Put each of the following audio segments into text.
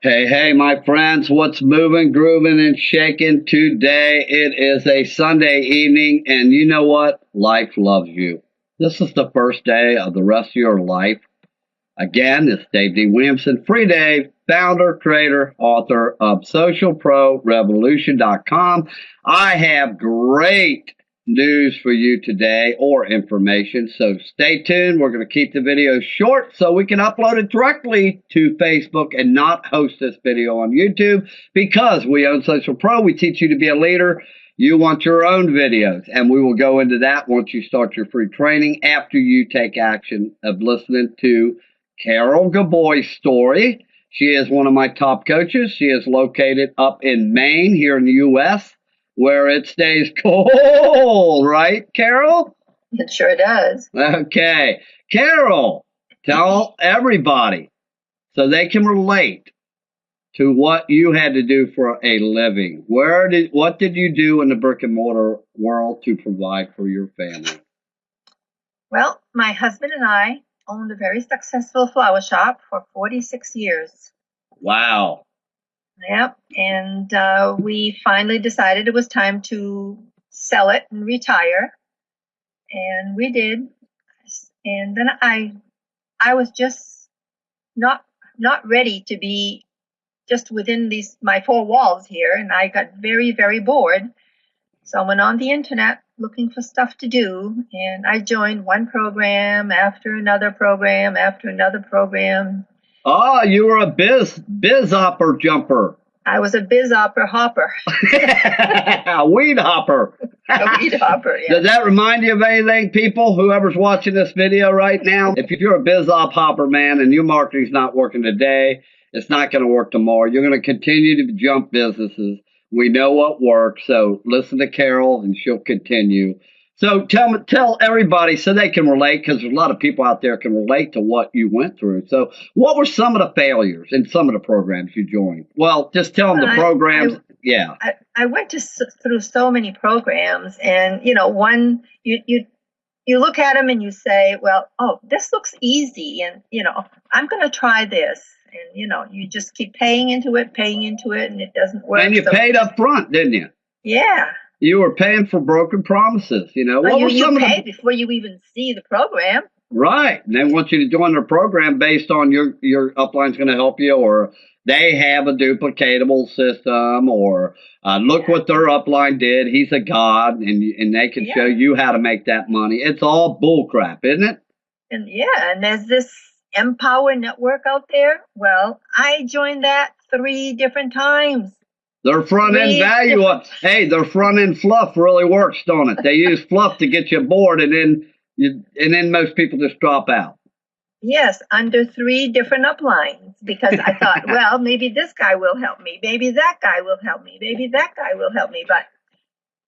Hey, hey, my friends, what's moving, grooving, and shaking today? It is a Sunday evening, and you know what? Life loves you. This is the first day of the rest of your life. Again, it's Dave D. Williamson, Free Dave, founder, creator, author of SocialProRevolution.com. I have great news for you today or information, so stay tuned. We're going to keep the video short so we can upload it directly to Facebook and not host this video on YouTube because we own Social Pro. We teach you to be a leader. You want your own videos, and we will go into that once you start your free training after you take action of listening to Carol Gadbois' story. She is one of my top coaches. She is located up in Maine here in the U.S., where it stays cold, right, Carol? It sure does. Okay. Carol, tell everybody so they can relate to what you had to do for a living. What did you do in the brick and mortar world to provide for your family? Well, my husband and I owned a very successful flower shop for 46 years. Wow. Yep. And we finally decided it was time to sell it and retire. And we did. And then I was just not ready to be just within my four walls here. And I got very, very bored. So I went on the internet looking for stuff to do. And I joined one program after another program after another program. Oh, you were a biz hopper jumper. I was a biz hopper. A weed hopper. A weed hopper, yeah. Does that remind you of anything, people? Whoever's watching this video right now, if you're a biz hopper, man, and your marketing's not working today, it's not going to work tomorrow. You're going to continue to jump businesses. We know what works, so listen to Carol, and she'll continue. So tell everybody so they can relate, because there's a lot of people out there can relate to what you went through. So what were some of the failures in some of the programs you joined? Well, just tell them the programs. Yeah. I went through so many programs, and one you look at them and you say, well, oh, this looks easy, and I'm going to try this, and you just keep paying into it, and it doesn't work. And you paid up front, didn't you? Yeah. You were paying for broken promises, Well, you pay before you even see the program. Right. And they want you to join their program based on your upline's going to help you, or they have a duplicatable system, or look what their upline did. He's a god, and they can show you how to make that money. It's all bullcrap, isn't it? And there's this Empower network out there. Well, I joined that 3 different times. Their front end value, their front end fluff really works, don't it? They use fluff to get you bored, and then most people just drop out. Yes, under 3 different uplines, because I thought, well, maybe this guy will help me, maybe that guy will help me, maybe that guy will help me, but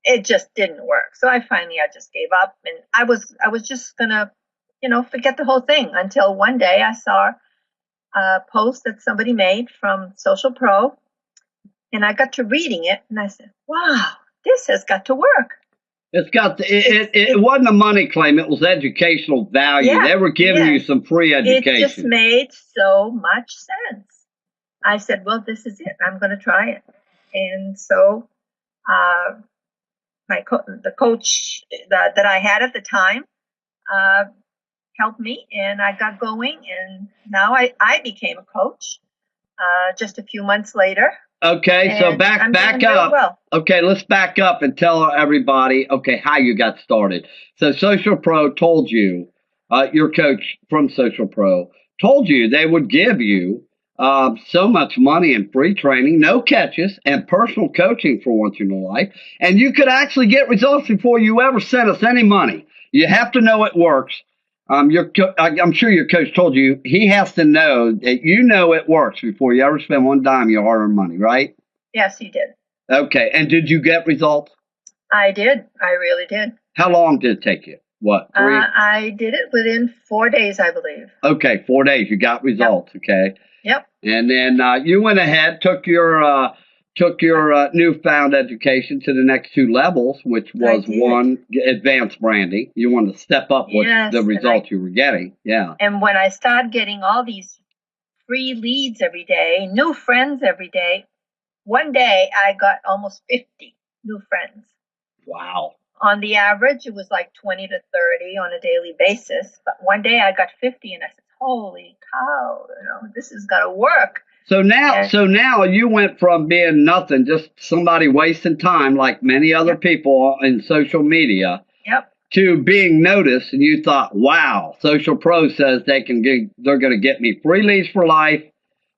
it just didn't work. So I just gave up, and I was just gonna, forget the whole thing until one day I saw a post that somebody made from Social Pro. And I got to reading it, and I said, wow, this has got to work. It wasn't a money claim. It was educational value. Yeah, they were giving you some free education. It just made so much sense. I said, well, this is it. I'm going to try it. And so the coach that I had at the time helped me, and I got going. And now I became a coach just a few months later. Okay, so back up. Well. Okay, let's back up and tell everybody, how you got started. So Social Pro told you, your coach from Social Pro told you they would give you so much money in free training, no catches, and personal coaching for once in your life. And you could actually get results before you ever sent us any money. You have to know it works. I'm sure your coach told you he has to know that it works before you ever spend one dime of your hard-earned money, right? Yes, he did. Okay, and did you get results? I did. I really did. How long did it take you? What, 3? I did it within 4 days, I believe. Okay, 4 days. You got results, okay? Yep. And then you went ahead, took your newfound education to the next 2 levels, which was 1, advanced branding. You wanted to step up with the results you were getting. Yeah. And when I started getting all these free leads every day, new friends every day. One day I got almost 50 new friends. Wow. On the average, it was like 20 to 30 on a daily basis. But one day I got 50 and I said, holy cow, this is going to work. So now you went from being nothing, just somebody wasting time like many other people in social media. Yep. To being noticed, and you thought, wow, Social Pro says they're going to get me free leads for life,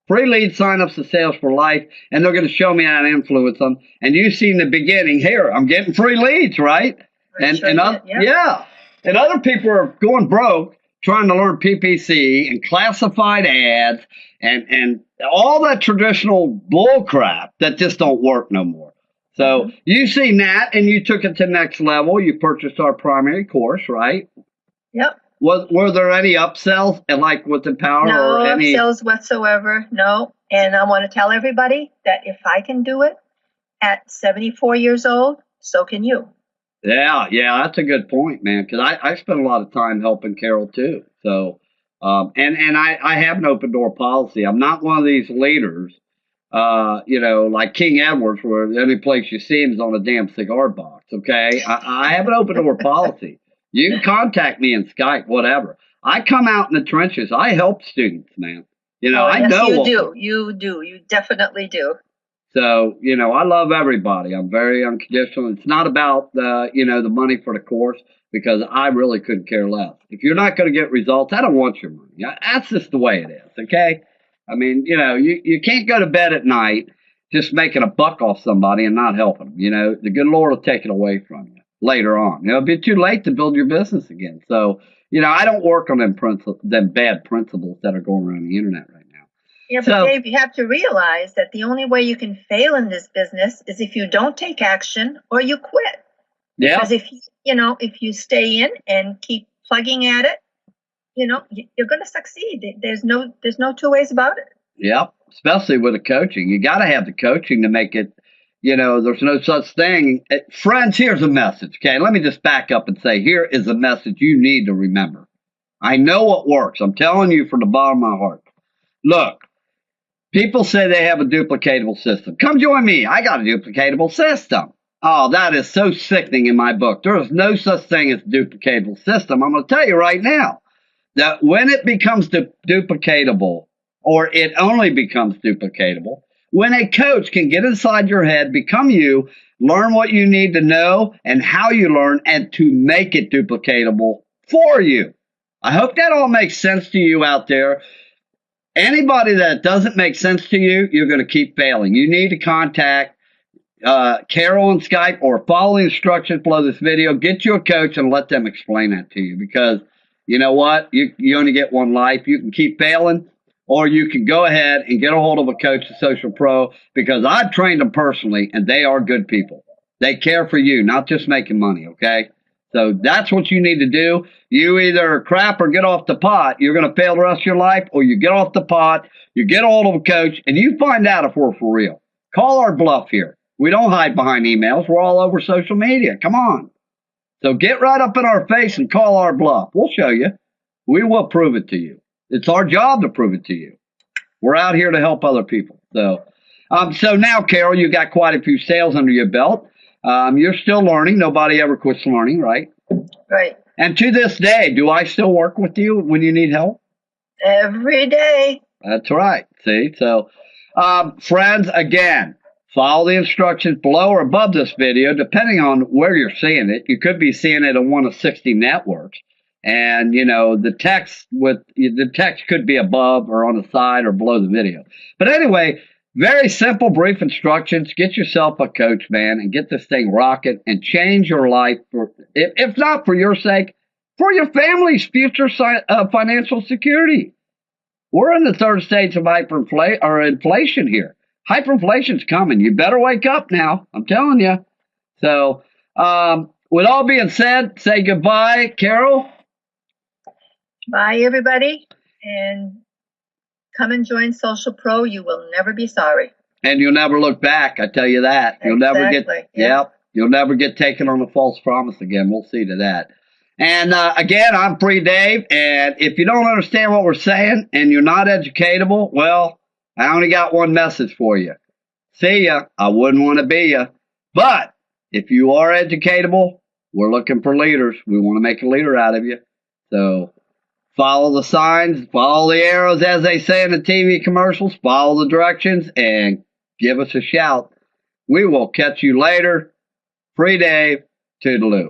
free lead signups to sales for life, and they're going to show me how to influence them. And you see in the beginning, here, I'm getting free leads, right? And other people are going broke trying to learn PPC and classified ads and all that traditional bull crap that just don't work no more. So you seen that, and you took it to the next level. You purchased our primary course, right? Yep. Were there any upsells, like with Empower? No or any upsells whatsoever. No. And I want to tell everybody that if I can do it at 74 years old, so can you. Yeah, that's a good point, man. Because I spent a lot of time helping Carol too. So, and I have an open door policy. I'm not one of these leaders. Like King Edwards, where the only place you see him is on a damn cigar box, okay? I have an open door policy. You can contact me in Skype, whatever. I come out in the trenches. I help students, man. I know you do. You definitely do. So, I love everybody. I'm very unconditional. It's not about the money for the course, because I really couldn't care less. If you're not going to get results, I don't want your money. That's just the way it is, okay? I mean, you can't go to bed at night just making a buck off somebody and not helping them. The good Lord will take it away from you later on. It'll be too late to build your business again. So, I don't work on them bad principles that are going around the internet right now. Yeah, but Dave, you have to realize that the only way you can fail in this business is if you don't take action or you quit. Yeah. Because if you stay in and keep plugging at it, you're going to succeed. There's no two ways about it. Yep. Especially with the coaching. You got to have the coaching to make it, there's no such thing. Friends, here's a message. Okay. Let me just back up and say, here is a message you need to remember. I know what works. I'm telling you from the bottom of my heart. Look, people say they have a duplicatable system. Come join me. I got a duplicatable system. Oh, that is so sickening in my book. There is no such thing as a duplicatable system. I'm going to tell you right now that when it becomes duplicatable, or it only becomes duplicatable, when a coach can get inside your head, become you, learn what you need to know and how you learn, and to make it duplicatable for you. I hope that all makes sense to you out there. Anybody that doesn't make sense to you, you're going to keep failing. You need to contact Carol on Skype, or follow the instructions below this video. Get you a coach and let them explain that to you, because you know what? You only get one life. You can keep failing, or you can go ahead and get a hold of a coach at Social Pro, because I've trained them personally, and they are good people. They care for you, not just making money, okay? So that's what you need to do. You either crap or get off the pot. You're going to fail the rest of your life, or you get off the pot, you get a hold of a coach, and you find out if we're for real. Call our bluff here. We don't hide behind emails. We're all over social media. Come on. So get right up in our face and call our bluff. We'll show you. We will prove it to you. It's our job to prove it to you. We're out here to help other people. So now, Carol, you got quite a few sales under your belt. You're still learning. Nobody ever quits learning, right? Right. And to this day, do I still work with you when you need help? Every day. That's right. See? So, friends, again, follow the instructions below or above this video, depending on where you're seeing it. You could be seeing it on one of 60 networks. And, the text could be above or on the side or below the video. But anyway, very simple, brief instructions. Get yourself a coach, man, and get this thing rocking and change your life, if not for your sake, for your family's future financial security. We're in the third stage of inflation here. Hyperinflation's coming. You better wake up now. I'm telling you. So, with all being said, say goodbye, Carol. Bye, everybody. And come and join Social Pro. You will never be sorry. And you'll never look back. I tell you that. You'll never get. Yeah. You'll never get taken on a false promise again. We'll see to that. And again, I'm Free Dave. And if you don't understand what we're saying and you're not educatable, well, I only got one message for you. See ya. I wouldn't want to be ya. But if you are educatable, we're looking for leaders. We want to make a leader out of you. So follow the signs, follow the arrows, as they say in the TV commercials, follow the directions, and give us a shout. We will catch you later. Free Dave. Toodaloo.